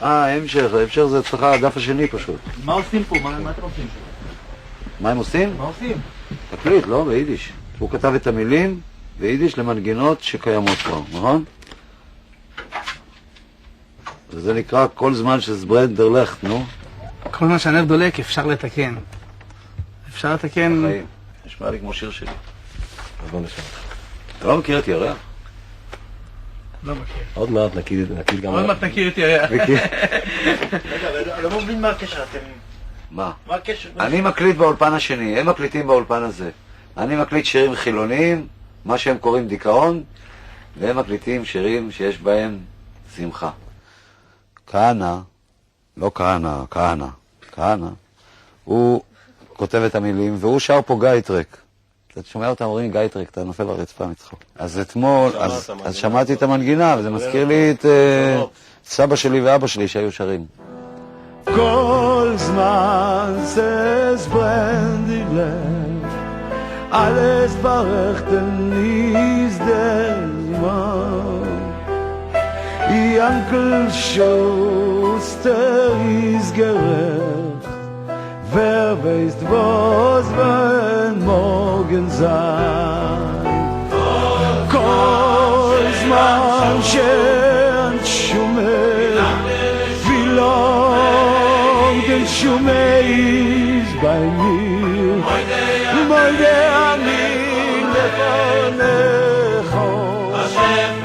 המשך זה אצלך הדף השני פשוט. מה עושים פה? מה אתם עושים? מה הם עושים? מה עושים? תקליט, לא? ביידיש. הוא כתב את המילים ביידיש למנגינות שקיימות פה, נכון? וזה נקרא כל זמן שזברנדר לכת, נו? כל מה שהנר דולק אפשר לתקן. אפשר לתקן... בחיים. נשמע לי כמו שיר שלי. בוא נשמע. אתה לא מכיר את ירח? לא מכיר. עוד מעט נקיד גם... עוד מעט נכיר את ירח. רגע, אני לא מבין מה הקשר, אתם... מה? מה הקשר? אני מקליט באולפן השני, הם מקליטים באולפן הזה. אני מקליט שירים חילוניים, מה שהם קוראים דיכאון, והם מקליטים שירים שיש בהם שמחה. כהנא, לא כהנא, הוא כותב את המילים, והוא שר פה גייטרק. אתה שומע אותם אומרים גייטרק, אתה נופל ברצפה מצחוק. אז אתמול, אז שמעתי את המנגינה, וזה מזכיר לי את סבא שלי ואבא שלי שהיו שרים. כל זמן zesbrendig lebt, alles verrichten ist der Mann. Jankel Schuster ist gerecht, wer weiß was wenn morgen sein. כל זמן שאין שומר, wie long den Schumer ist bei mir, moide ani lefonecho,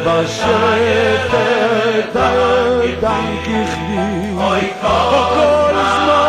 בשפט dank ich dir, כל זמן